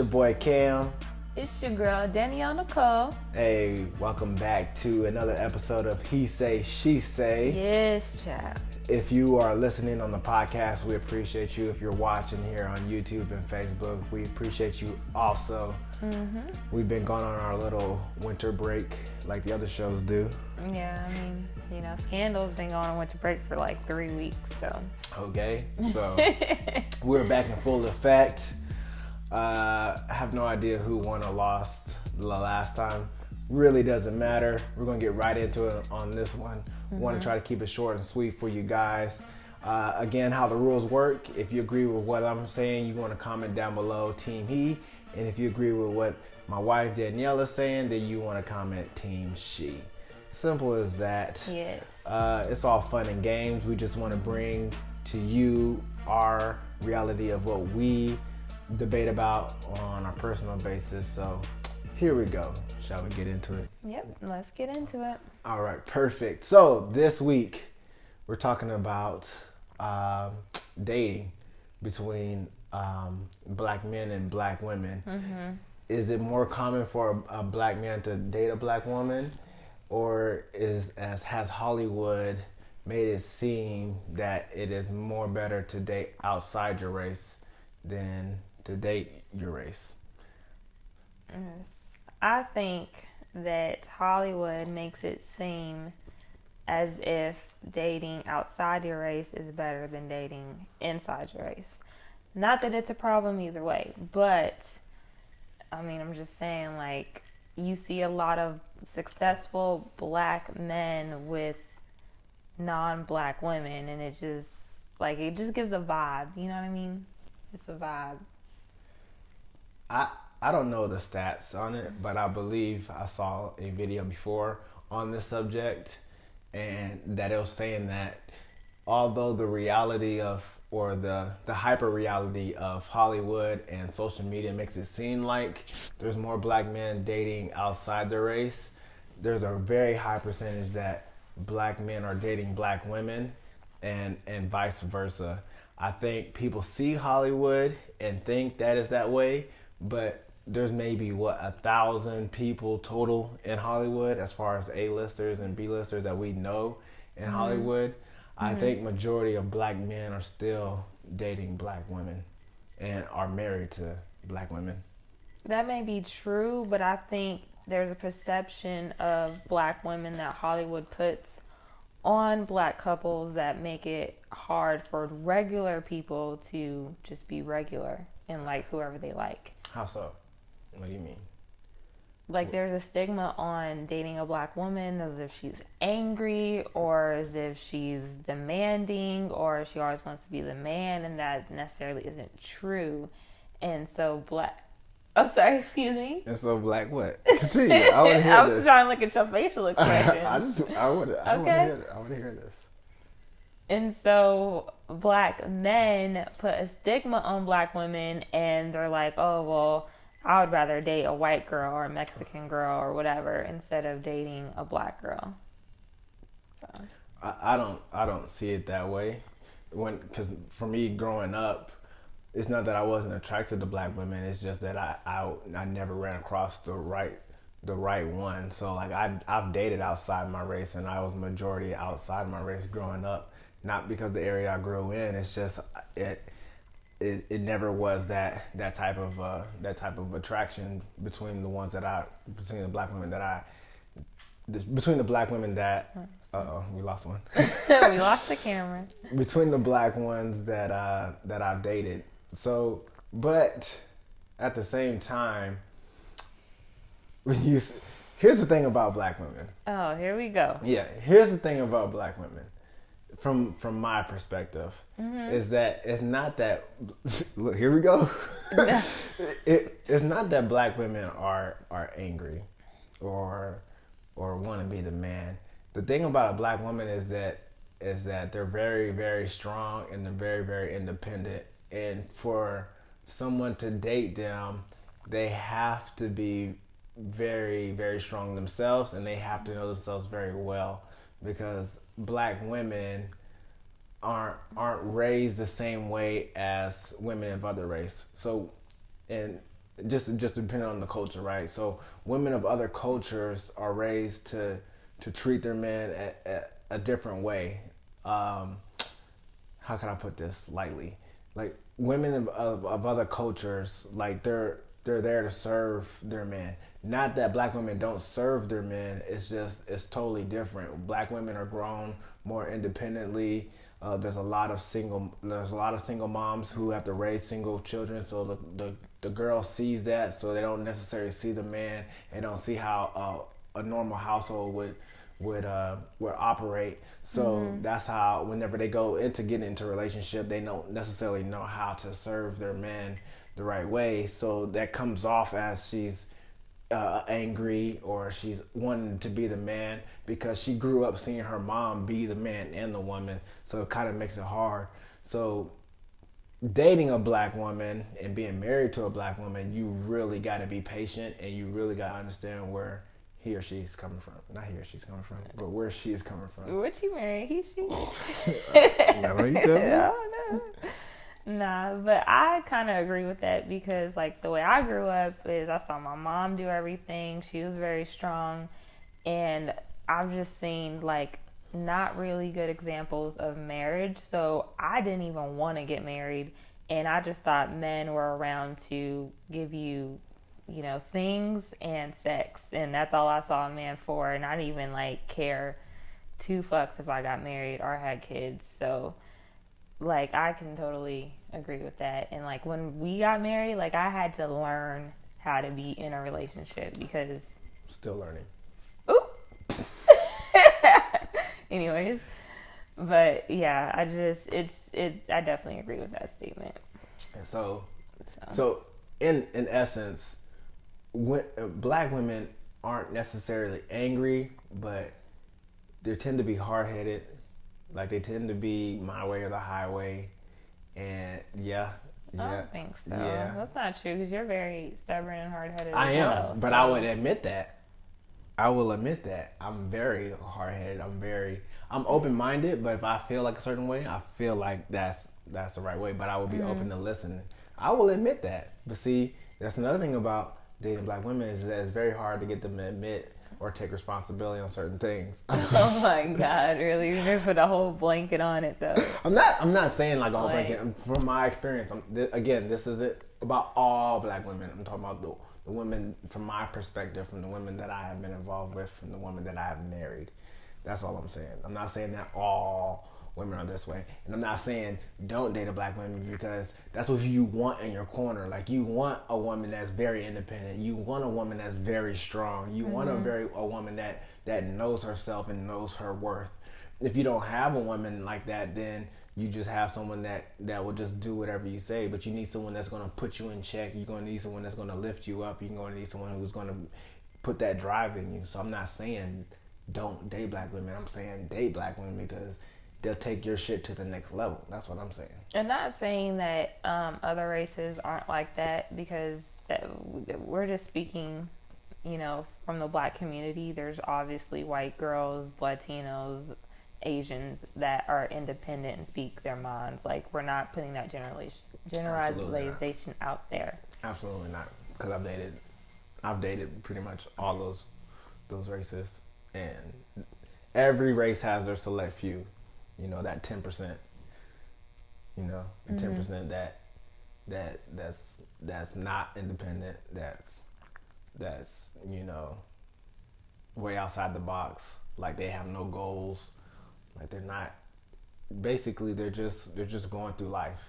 Your boy Cam. It's your girl, Danielle Nicole. Hey, welcome back to another episode of He Say, She Say. Yes, child. If you are listening on the podcast, we appreciate you. If you're watching here on YouTube and Facebook, we appreciate you also. We've been going on our little winter break like the other shows do. Yeah, I mean, Scandal's been going on winter break for like 3 weeks, so. Okay, so we're back in full effect. I have no idea who won or lost the last time. Really doesn't matter. We're going to get right into it on this one. Want to try to keep it short and sweet for you guys. Again, how the rules work. If you agree with what I'm saying, you want to comment down below Team He. And if you agree with what my wife Danielle is saying, then you want to comment Team She. Simple as that. Yes. It's all fun and games. We just want to bring to you our reality of what we debate about on a personal basis. So here we go. Shall we get into it? Yep, let's get into it. All right, perfect. So this week we're talking about dating between black men and black women. Is it more common for a black man to date a black woman, or has Hollywood made it seem that it is more better to date outside your race than to date your race? I think that Hollywood makes it seem as if dating outside your race is better than dating inside your race. Not that it's a problem either way, but I mean, I'm just saying, like, you see a lot of successful black men with non-black women, and it just gives a vibe. You know what I mean? It's a vibe. I don't know the stats on it, but I believe I saw a video before on this subject, and that it was saying that although the reality of, or the hyper reality of Hollywood and social media makes it seem like there's more black men dating outside their race, there's a very high percentage that black men are dating black women, and vice versa. I think people see Hollywood and think that is that way, but there's maybe 1,000 people total in Hollywood as far as A-listers and B-listers that we know in Hollywood. I think majority of black men are still dating black women and are married to black women. That may be true, but I think there's a perception of black women that Hollywood puts on black couples that make it hard for regular people to just be regular and like whoever they like. How so? What do you mean? Like, there's a stigma on dating a black woman as if she's angry, or as if she's demanding, or she always wants to be the man, and that necessarily isn't true. And so oh, sorry, excuse me? And so black what? Continue. I want to hear I this. was trying to look at your facial expression. I want to hear this. And so black men put a stigma on black women, and they're like, oh, well, I would rather date a white girl or a Mexican girl or whatever instead of dating a black girl. So I don't see it that way. Because for me growing up, it's not that I wasn't attracted to black women. It's just that I never ran across the right one. So like I've dated outside my race, and I was majority outside my race growing up. Not because the area I grew in. It's just it never was that type of attraction between the black women that we lost one. we lost the camera. Between the black ones that I've dated. So, but at the same time, here's the thing about black women. Oh, here we go. Yeah, here's the thing about black women. From my perspective, is that it's not that. Look, here we go. It's not that black women are angry, or want to be the man. The thing about a black woman is that they're very, very strong, and they're very, very independent. And for someone to date them, they have to be very, very strong themselves, and they have to know themselves very well, because black women aren't raised the same way as women of other race. So, and just depending on the culture, right? So women of other cultures are raised to treat their men a different way. Um, how can I put this lightly? Like women of other cultures, like they're there to serve their men. Not that black women don't serve their men. It's just it's totally different. Black women are grown more independently. There's a lot of single moms who have to raise single children. So the girl sees that, so they don't necessarily see the man and don't see how a normal household would operate. So that's how whenever they go into getting into a relationship, they don't necessarily know how to serve their man the right way. So that comes off as she's angry or she's wanting to be the man because she grew up seeing her mom be the man and the woman. So it kind of makes it hard. So dating a black woman and being married to a black woman, you really got to be patient and you really got to understand where he or she's coming from. Not he or she's coming from, but where she is coming from. What you married? He, she? Now, don't you tell me? I don't know. Nah, but I kind of agree with that because, like, the way I grew up is I saw my mom do everything. She was very strong. And I've just seen, like, not really good examples of marriage. So I didn't even want to get married. And I just thought men were around to give you, you know, things and sex. And that's all I saw a man for. And I didn't even, like, care two fucks if I got married or had kids. So, like, I can totally agree with that. And, like, when we got married, like, I had to learn how to be in a relationship because... Still learning. Ooh! Anyways. But, yeah, I definitely agree with that statement. And so in essence, black women aren't necessarily angry, but they tend to be hard-headed. Like, they tend to be my way or the highway. And I don't think so. Yeah. That's not true because you're very stubborn and hard-headed. I am, well, but so. I would admit that. I will admit that. I'm very hard-headed. I'm open-minded, but if I feel like a certain way, I feel like that's the right way, but I will be open to listening. I will admit that. But see, that's another thing about dating black women is that it's very hard to get them to admit or take responsibility on certain things. Oh my God, really? You're gonna put a whole blanket on it though. I'm not saying like a whole blanket. From my experience, again, this isn't about all black women. I'm talking about the women from my perspective, from the women that I have been involved with, from the women that I have married. That's all I'm saying. I'm not saying that all women are this way. And I'm not saying don't date a black woman because that's what you want in your corner. Like, you want a woman that's very independent. You want a woman that's very strong. You want a woman that knows herself and knows her worth. If you don't have a woman like that, then you just have someone that will just do whatever you say. But you need someone that's going to put you in check. You're going to need someone that's going to lift you up. You're going to need someone who's going to put that drive in you. So I'm not saying don't date black women. I'm saying date black women because they'll take your shit to the next level. That's what I'm saying. And not saying that other races aren't like that because we're just speaking, you know, from the black community. There's obviously white girls, Latinos, Asians that are independent and speak their minds. Like, we're not putting that generalization out there. Absolutely not. Because I've dated pretty much all those races, and every race has their select few. You know, that 10%. You know, the 10% that's not independent. That's you know, way outside the box. Like, they have no goals. Like, they're not. Basically, they're just going through life.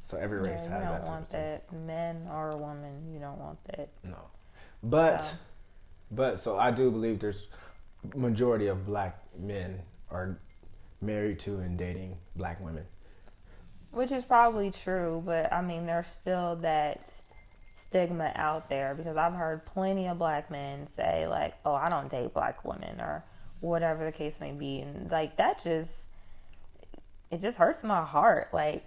So every race has that. You don't want that, men or a woman. You don't want that. No, but so I do believe there's majority of black men are married to and dating black women. Which is probably true, but I mean, there's still that stigma out there because I've heard plenty of black men say, like, oh, I don't date black women or whatever the case may be. And, like, it just hurts my heart. Like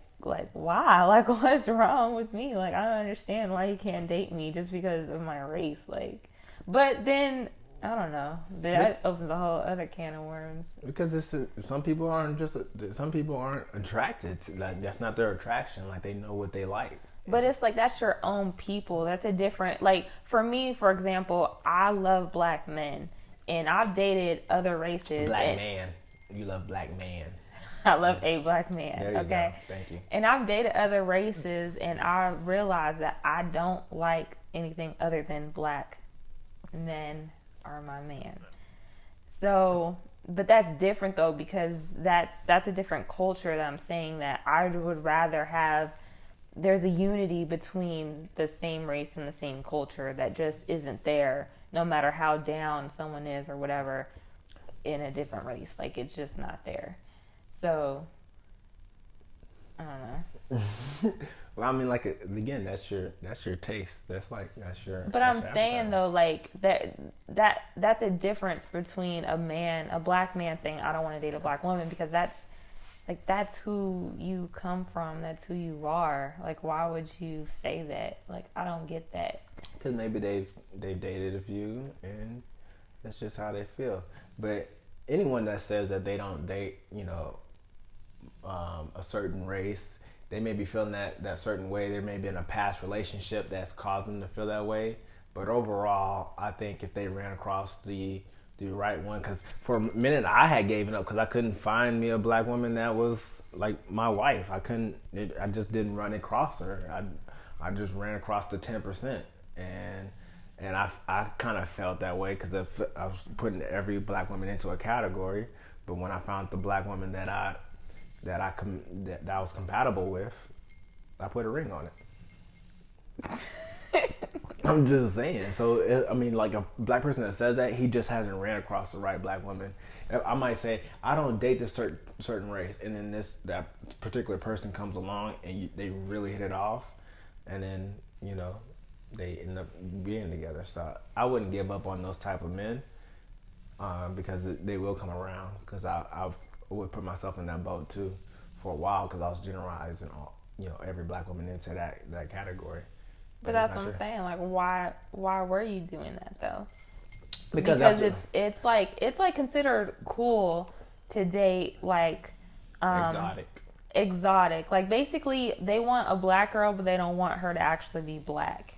why? Like, what's wrong with me? Like, I don't understand why you can't date me just because of my race. Like, but then I don't know. That opens a whole other can of worms. Because some people aren't attracted to, like, that's not their attraction. Like, they know what they like, But it's like that's your own people. That's a different, like for me, for example, I love black men, and I've dated other races. Black man, you love black man. I love a black man. There you Okay, go. Thank you. and I've dated other races, and I realized that I don't like anything other than black men are my man. So, but that's different though, because that's a different culture that I'm saying that I would rather have. There's a unity between the same race and the same culture that just isn't there, no matter how down someone is or whatever in a different race. Like it's just not there. So I don't know. Well, I mean, like again, that's your taste. That's your. But I'm saying though, like that's a difference between a black man saying I don't want to date a black woman, because that's who you come from. That's who you are. Like, why would you say that? Like, I don't get that. Because maybe they've dated a few, and that's just how they feel. But anyone that says that they don't date, a certain race, they may be feeling that certain way. There may be in a past relationship that's caused them to feel that way. But overall, I think if they ran across the right one, because for a minute I had given up because I couldn't find me a black woman that was like my wife. I just didn't run across her. I just ran across the 10%, and I kind of felt that way because I was putting every black woman into a category. But when I found the black woman that I was compatible with, I put a ring on it. I'm just saying. So, I mean, like a black person that says that, he just hasn't ran across the right black woman. I might say, I don't date this certain race, and then that particular person comes along and they really hit it off, and then, they end up being together. So I wouldn't give up on those type of men because they will come around, because I would put myself in that boat too for a while, because I was generalizing every black woman into that category. But that's what I'm saying. Like, why were you doing that though? Because it's like considered cool to date like exotic. Like basically, they want a black girl, but they don't want her to actually be black.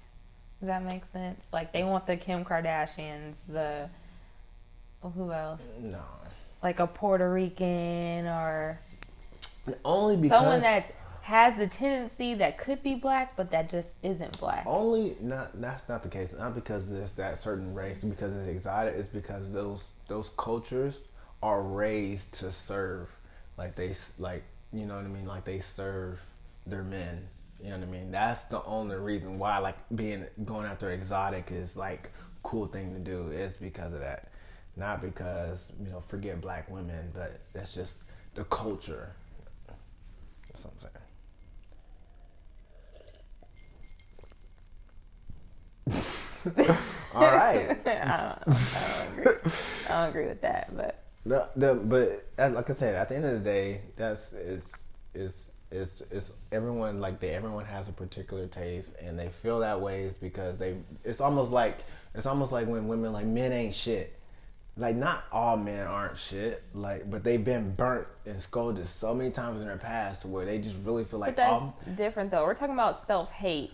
Does that make sense? Like they want the Kim Kardashians, who else? No. Like a Puerto Rican or only because someone that has the tendency that could be black, but that just isn't black. That's not the case. Not because there's that certain race, because it's exotic. It's because those cultures are raised to serve, like you know what I mean. Like they serve their men. You know what I mean. That's the only reason why like going after exotic is like cool thing to do. Is because of that, not because forget black women, but that's just the culture. That's what I'm saying. All right. I don't agree with that, but like I said, at the end of the day, it's everyone everyone has a particular taste, and they feel that way is because it's almost like when women like men ain't shit. Like not all men aren't shit, but they've been burnt and scolded so many times in their past where they just really feel like. But that's different though. We're talking about self-hate.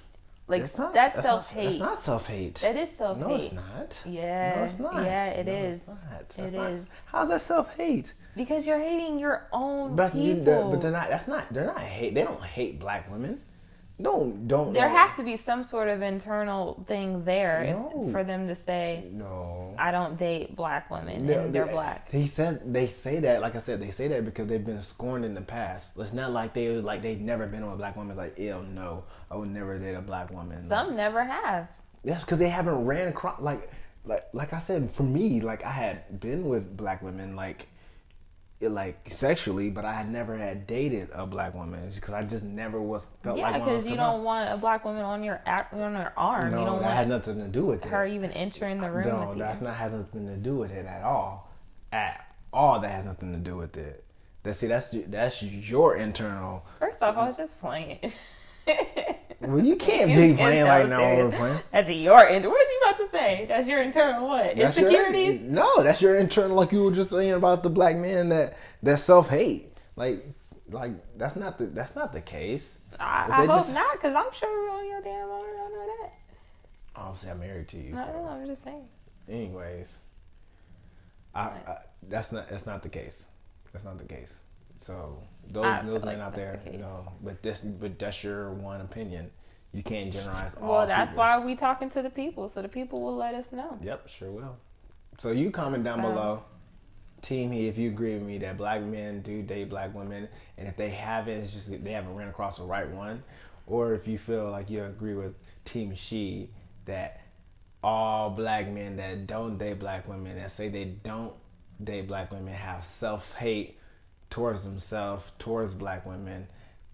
Like that's self-hate. That's not self-hate. That is self-hate. No, it's not. Yeah. No, it's not. Yeah, it is. It is. How's that self-hate? Because you're hating your own people. But they're not. That's not. They're not hate. They don't hate black women. Don't. There has to be some sort of internal thing there for them to say. No. I don't date black women, and they're black. They say that. Like I said, they say that because they've been scorned in the past. It's not like they've never been with a black woman. Like, ew, no, I would never date a black woman. Some never have. Yes, because they haven't ran across like I said. For me, like I had been with black women, like sexually, but I had never had dated a black woman because I just never felt like. Yeah, because you don't want a black woman on your arm. No, you don't that want has nothing to do with her it. even entering the room. No, with that's you. not has nothing to do with it at all. At all, that has nothing to do with it. That's your internal. First off, I was just playing. Well, you can't be playing like now when we're playing. That's your internal. What are you about to say? That's your internal what? Insecurities? No, that's your internal. Like you were just saying about the black man that self hate. Like that's not the case. I hope not, because I'm sure we're on your damn owner. I know that. Obviously, I'm married to you. No, So. I'm just saying. Anyways, that's not the case. That's not the case. So those men out there, but that's your one opinion. You can't generalize all. Well, that's why we talking to the people, so the people will let us know. Yep, sure will. So you comment down below, Team He, if you agree with me that black men do date black women, and if they haven't, it's just they haven't ran across the right one, or if you feel like you agree with Team She that all black men that don't date black women, that say they don't date black women, have self-hate towards themselves, towards black women,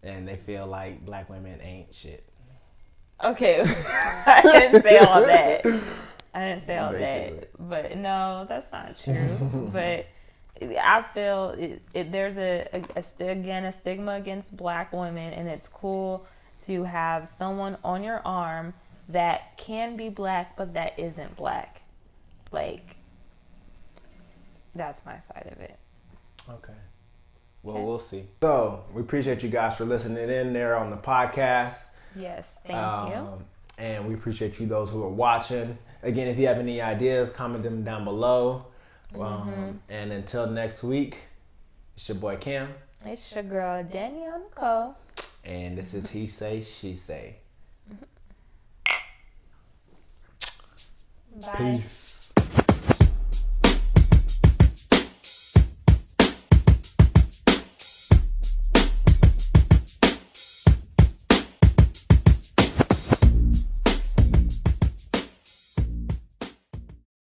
and they feel like black women ain't shit. Okay, I didn't say all that. I didn't say all that, but no, that's not true. But I feel there's a stigma against black women, and it's cool to have someone on your arm that can be black, but that isn't black. Like, that's my side of it. Okay. Well, we'll see. So, we appreciate you guys for listening in there on the podcast. Yes, thank you. And we appreciate you, those who are watching. Again, if you have any ideas, comment them down below. And until next week, it's your boy Cam. It's your girl Danielle Nicole. And this is He Say, She Say. Bye. Peace.